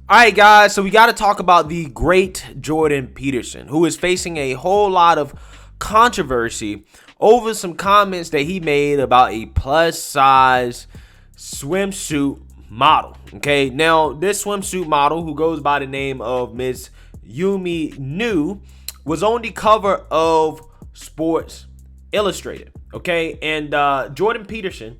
All right, guys, so we got to talk about the great Jordan Peterson, who is facing a whole lot of controversy over some comments that he made about a plus size swimsuit model. Okay, now this swimsuit model, who goes by the name of Miss Yumi Nu, was on the cover of Sports Illustrated. Okay, and Jordan Peterson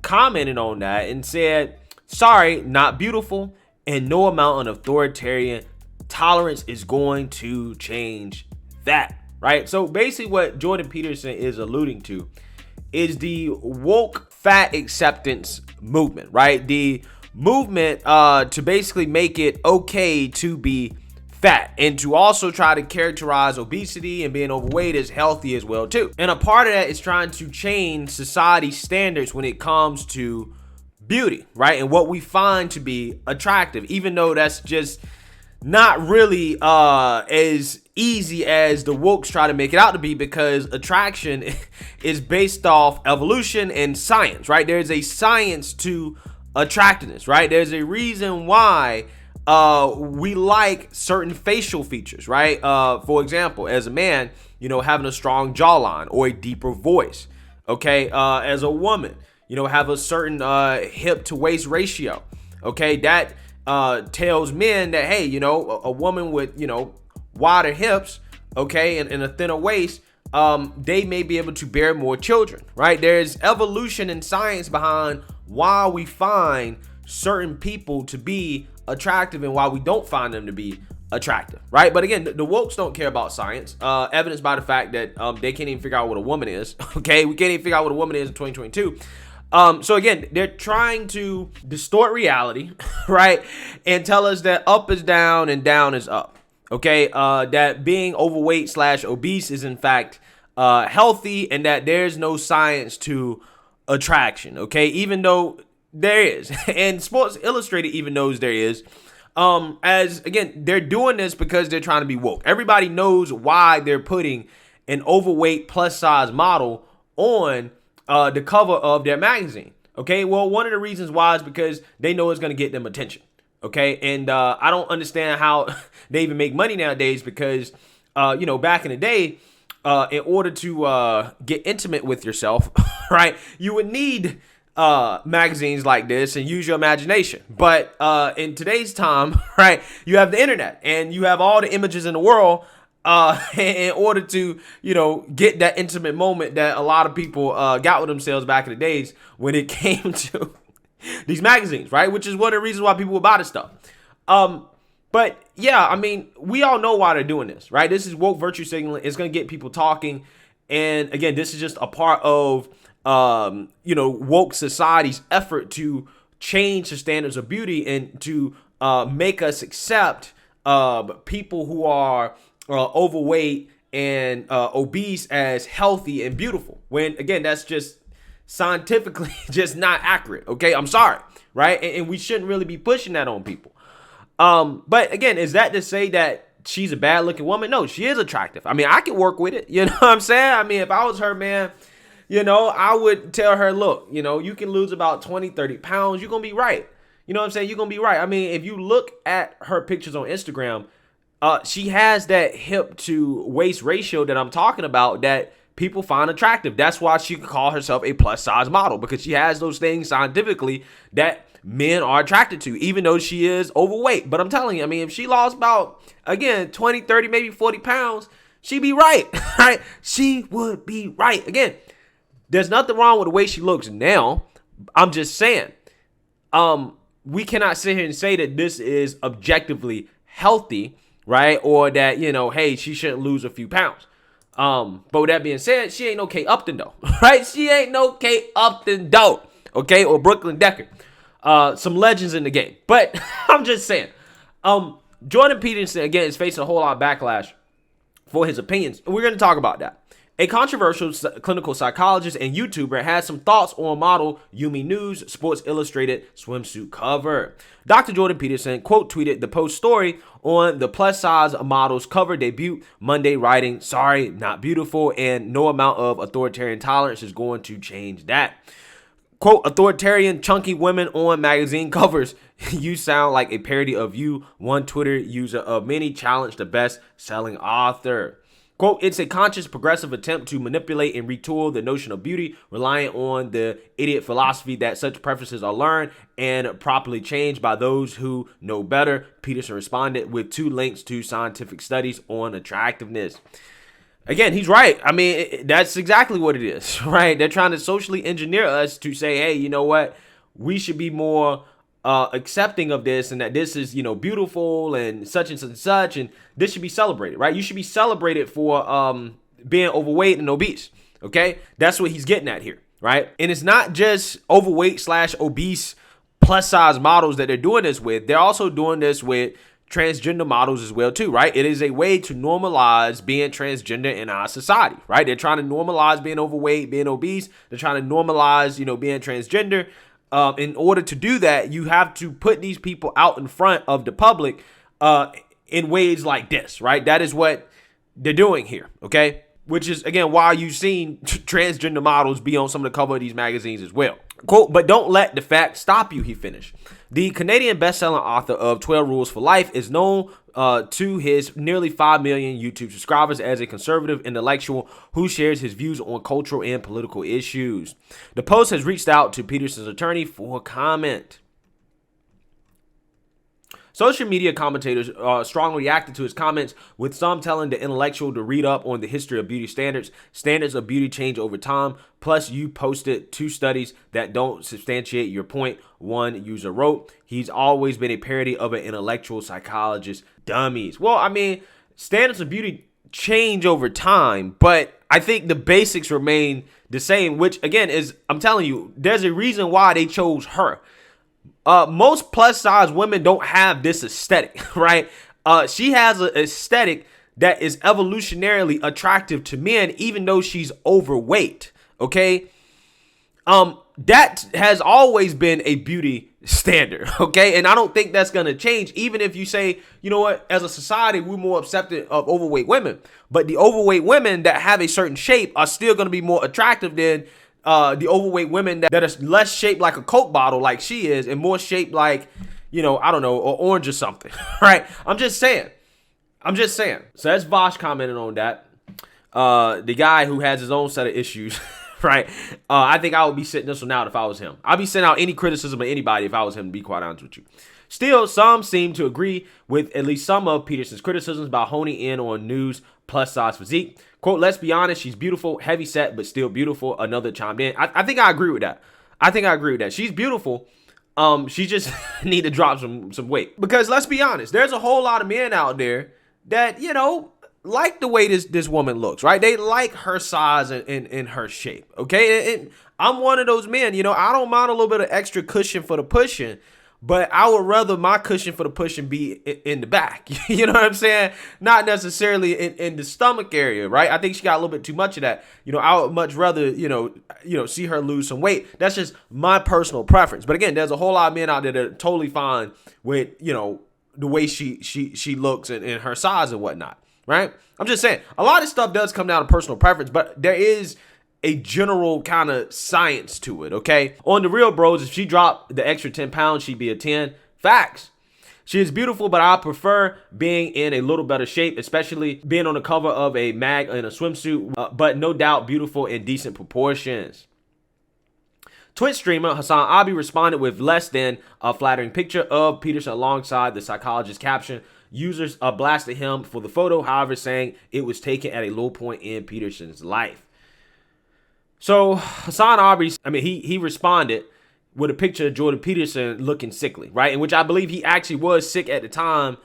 commented on that and said, "Sorry, not beautiful. And no amount of authoritarian tolerance is going to change that," right? So basically what Jordan Peterson is alluding to is the woke fat acceptance movement, right? The movement to basically make it okay to be fat and to also try to characterize obesity and being overweight as healthy as well too. And a part of that is trying to change society's standards when it comes to beauty, right? And what we find to be attractive, even though that's just not really as easy as the wokes try to make it out to be, because attraction is based off evolution and science, right? There's a science to attractiveness, right? There's a reason why we like certain facial features, right? For example, as a man, having a strong jawline or a deeper voice, okay? As a woman, have a certain hip to waist ratio. Okay, that tells men that, hey, a woman with, wider hips, okay, and a thinner waist, they may be able to bear more children, right? There's evolution and science behind why we find certain people to be attractive and why we don't find them to be attractive, right? But again, the wokes don't care about science, evidenced by the fact that they can't even figure out what a woman is. Okay, we can't even figure out what a woman is in 2022. So again, they're trying to distort reality, right? And tell us that up is down and down is up. Okay. That being overweight / obese is in fact healthy, and that there's no science to attraction. Okay. Even though there is, and Sports Illustrated even knows there is. As again, they're doing this because they're trying to be woke. Everybody knows why they're putting an overweight plus size model on the cover of their magazine. Okay, well, one of the reasons why is because they know it's going to get them attention. Okay, and I don't understand how they even make money nowadays, because back in the day, in order to get intimate with yourself, right, you would need magazines like this and use your imagination. But in today's time, right, you have the internet and you have all the images in the world in order to, get that intimate moment that a lot of people got with themselves back in the days when it came to these magazines, right? Which is one of the reasons why people would buy this stuff. But yeah, I mean, we all know why they're doing this, right? This is woke virtue signaling. It's going to get people talking. And again, this is just a part of, woke society's effort to change the standards of beauty and to make us accept people who are overweight and obese as healthy and beautiful, when again, that's just scientifically just not accurate. Okay, I'm sorry, right? And we shouldn't really be pushing that on people. But again, is that to say that she's a bad looking woman? No, she is attractive. I mean, I can work with it. You know what I'm saying? I mean, if I was her, man, I would tell her, look, you can lose about 20, 30 pounds. You're going to be right. You know what I'm saying? You're going to be right. I mean, if you look at her pictures on Instagram, she has that hip to waist ratio that I'm talking about that people find attractive. That's why she can call herself a plus size model, because she has those things scientifically that men are attracted to, even though she is overweight. But I'm telling you, I mean, if she lost about, again, 20, 30, maybe 40 pounds, she'd be right, right? She would be right. Again, there's nothing wrong with the way she looks now. I'm just saying, we cannot sit here and say that this is objectively healthy, right? Or that, hey, she shouldn't lose a few pounds. But with that being said, she ain't no Kate Upton though, right? She ain't no Kate Upton though, okay? Or Brooklyn Decker. Some legends in the game. But I'm just saying, Jordan Peterson, again, is facing a whole lot of backlash for his opinions. We're going to talk about that. A controversial clinical psychologist and YouTuber has some thoughts on model Yumi Nu's Sports Illustrated swimsuit cover. Dr. Jordan Peterson quote tweeted the post story on the plus size model's cover debut Monday, writing, "Sorry, not beautiful, and no amount of authoritarian tolerance is going to change that." Quote, authoritarian, chunky women on magazine covers. You sound like a parody of you, one Twitter user of many challenged the best-selling author. Quote, it's a conscious, progressive attempt to manipulate and retool the notion of beauty, relying on the idiot philosophy that such preferences are learned and properly changed by those who know better. Peterson responded with 2 links to scientific studies on attractiveness. Again, he's right. I mean, that's exactly what it is, right? They're trying to socially engineer us to say, hey, you know what? We should be more accepting of this, and that this is, you know, beautiful and such, and this should be celebrated, right? You should be celebrated for being overweight and obese. Okay, that's what he's getting at here, right? And it's not just overweight / obese plus size models that they're doing this with. They're also doing this with transgender models as well too, right? It is a way to normalize being transgender in our society, right? They're trying to normalize being overweight, being obese. They're trying to normalize, you know, being transgender. In order to do that, you have to put these people out in front of the public in ways like this, right? That is what they're doing here, okay? Which is, again, why you've seen transgender models be on some of the cover of these magazines as well. Quote, but don't let the fact stop you, he finished. The Canadian best-selling author of 12 Rules for Life is known to his nearly 5 million YouTube subscribers as a conservative intellectual who shares his views on cultural and political issues. The Post has reached out to Peterson's attorney for comment. Social media commentators strongly reacted to his comments, with some telling the intellectual to read up on the history of beauty standards. Standards of beauty change over time. Plus, you posted 2 studies that don't substantiate your point. One user wrote, he's always been a parody of an intellectual psychologist. Dummies. Well, I mean, standards of beauty change over time, but I think the basics remain the same, which, again, is, I'm telling you, there's a reason why they chose her. Most plus size women don't have this aesthetic, right? She has an aesthetic that is evolutionarily attractive to men, even though she's overweight. Okay. That has always been a beauty standard. Okay. And I don't think that's going to change, even if you say, you know what, as a society, we're more accepting of overweight women, but the overweight women that have a certain shape are still going to be more attractive than the overweight women that are less shaped like a Coke bottle like she is, and more shaped like, you know, I don't know, or orange or something, right? I'm just saying. So that's Vosh commenting on that. The guy who has his own set of issues, right? I think I would be sitting this one out if I was him. I'd be sending out any criticism of anybody if I was him, to be quite honest with you. Still, some seem to agree with at least some of Peterson's criticisms by honing in on news plus size physique. Quote, let's be honest, she's beautiful, heavy set, but still beautiful. Another chimed in. I think I agree with that. She's beautiful. She just need to drop some weight. Because let's be honest, there's a whole lot of men out there that, you know, like the way this woman looks, right? They like her size and her shape, okay? And I'm one of those men, you know, I don't mind a little bit of extra cushion for the pushing, but I would rather my cushion for the pushing be in the back. You know what I'm saying? Not necessarily in the stomach area, right? I think she got a little bit too much of that. You know, I would much rather, you know, see her lose some weight. That's just my personal preference. But again, there's a whole lot of men out there that are totally fine with, you know, the way she looks and her size and whatnot, right? I'm just saying, a lot of stuff does come down to personal preference, but there is a general kind of science to it, okay? On The Real Bros, if she dropped the extra 10 pounds, she'd be a 10. Facts. She is beautiful, but I prefer being in a little better shape, especially being on the cover of a mag in a swimsuit, but no doubt beautiful in decent proportions. Twitch streamer Hassan Abi responded with less than a flattering picture of Peterson alongside the psychologist's caption. Users blasted him for the photo, however, saying it was taken at a low point in Peterson's life. So Hassan Aubrey, he responded with a picture of Jordan Peterson looking sickly, right? In which I believe he actually was sick at the time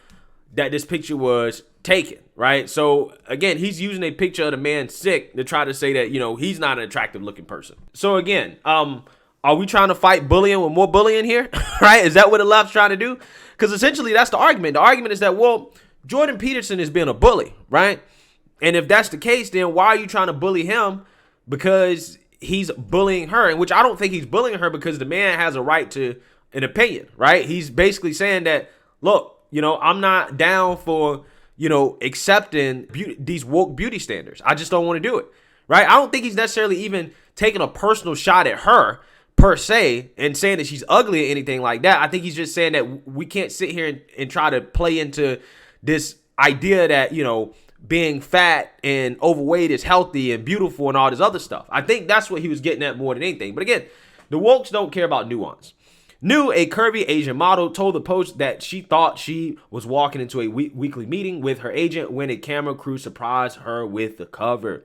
that this picture was taken, right? So again, he's using a picture of the man sick to try to say that, you know, he's not an attractive looking person. So again, are we trying to fight bullying with more bullying here, right? Is that what the left's trying to do? Because essentially that's the argument. The argument is that, well, Jordan Peterson is being a bully, right? And if that's the case, then why are you trying to bully him? Because he's bullying her, in which I don't think he's bullying her, because the man has a right to an opinion, right? He's basically saying that, look, you know, I'm not down for, you know, accepting these woke beauty standards. I just don't want to do it, right? I don't think he's necessarily even taking a personal shot at her, per se, and saying that she's ugly or anything like that. I think he's just saying that we can't sit here and try to play into this idea that, being fat and overweight is healthy and beautiful and all this other stuff. I think that's what he was getting at more than anything. But again, the wokes don't care about nuance. New, a curvy Asian model, told the Post that she thought she was walking into a weekly meeting with her agent when a camera crew surprised her with the cover.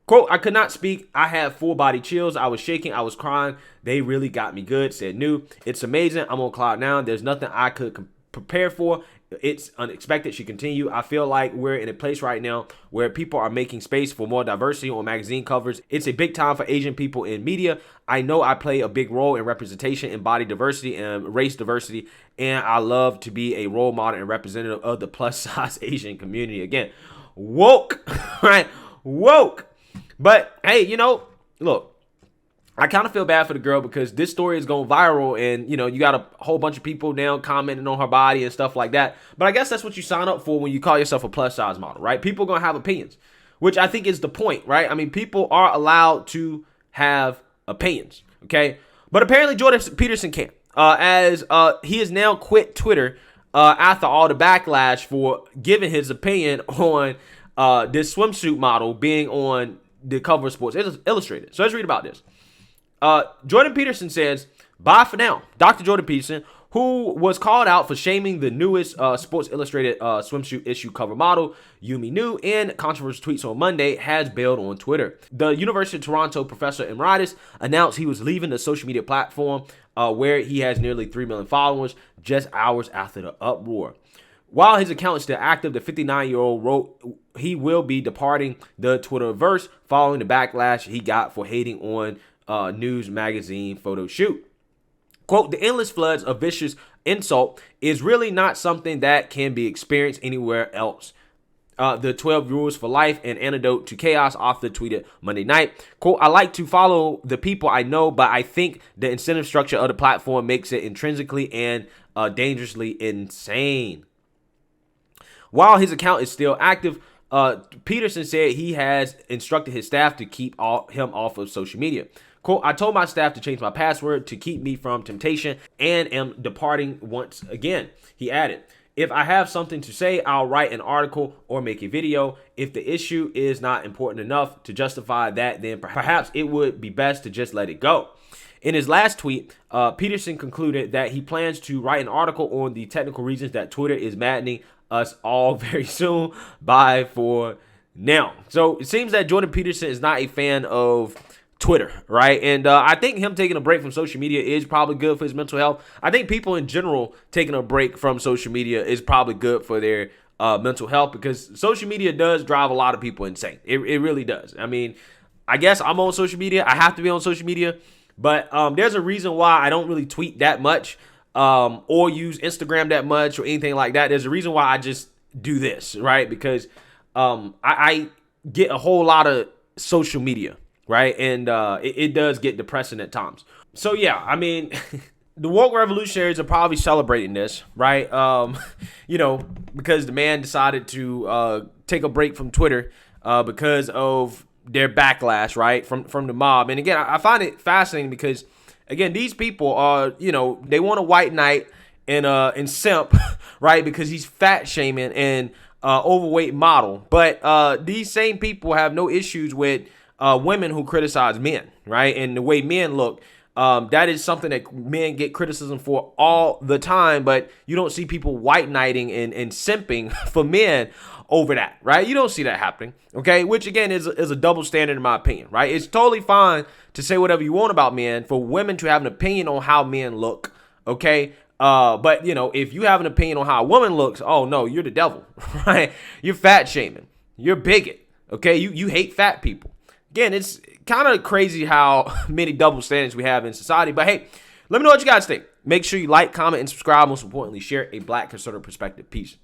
Quote, I could not speak. I had full body chills. I was shaking. I was crying. They really got me good, said New. It's amazing. I'm on cloud now. There's nothing I could prepare for. It's unexpected. She continued, I feel like we're in a place right now where people are making space for more diversity on magazine covers. It's a big time for Asian people in media. I know I play a big role in representation in body diversity and race diversity, and I love to be a role model and representative of the plus size Asian community. Again, woke, right? Woke. But hey, look, I kind of feel bad for the girl because this story is going viral and, you got a whole bunch of people now commenting on her body and stuff like that. But I guess that's what you sign up for when you call yourself a plus size model, right? People are going to have opinions, which I think is the point, right? I mean, people are allowed to have opinions, okay? But apparently Jordan Peterson can't, as he has now quit Twitter after all the backlash for giving his opinion on this swimsuit model being on the cover of Sports Illustrated. So let's read about this. Jordan Peterson says, bye for now. Dr. Jordan Peterson, who was called out for shaming the newest Sports Illustrated swimsuit issue cover model, Yumi New, in controversial tweets on Monday, has bailed on Twitter. The University of Toronto professor emeritus announced he was leaving the social media platform where he has nearly 3 million followers just hours after the uproar. While his account is still active, the 59-year-old wrote he will be departing the Twitterverse following the backlash he got for hating on news magazine photo shoot. Quote, the endless floods of vicious insult is really not something that can be experienced anywhere else. The 12 rules for life, an antidote to chaos, author tweeted Monday night. Quote, I like to follow the people I know, but I think the incentive structure of the platform makes it intrinsically and dangerously insane. While his account is still active, Peterson said he has instructed his staff to keep him off of social media. Quote, I told my staff to change my password to keep me from temptation and am departing once again. He added, if I have something to say, I'll write an article or make a video. If the issue is not important enough to justify that, then perhaps it would be best to just let it go. In his last tweet, Peterson concluded that he plans to write an article on the technical reasons that Twitter is maddening us all very soon. Bye for now. So it seems that Jordan Peterson is not a fan of Twitter, right? And I think him taking a break from social media is probably good for his mental health. I think people in general taking a break from social media is probably good for their mental health, because social media does drive a lot of people insane. It really does. I mean, I guess I'm on social media. I have to be on social media. But there's a reason why I don't really tweet that much or use Instagram that much or anything like that. There's a reason why I just do this, right? Because I get a whole lot of social media, right? And it does get depressing at times. So, yeah, I mean, the woke revolutionaries are probably celebrating this, right? Because the man decided to take a break from Twitter because of their backlash, right, from the mob. And again, I find it fascinating because, again, these people are, they want a white knight and simp, right, because he's fat shaming and overweight model. But these same people have no issues with women who criticize men, right, and the way men look. That is something that men get criticism for all the time, but you don't see people white knighting and simping for men over that, right? You don't see that happening, okay? Which, again, is a double standard in my opinion, right? It's totally fine to say whatever you want about men, for women to have an opinion on how men look, okay? But, if you have an opinion on how a woman looks, oh, no, you're the devil, right? You're fat shaming. You're a bigot, okay? You hate fat people. Again, it's kind of crazy how many double standards we have in society. But, hey, let me know what you guys think. Make sure you like, comment, and subscribe. Most importantly, share a Black conservative perspective. Peace.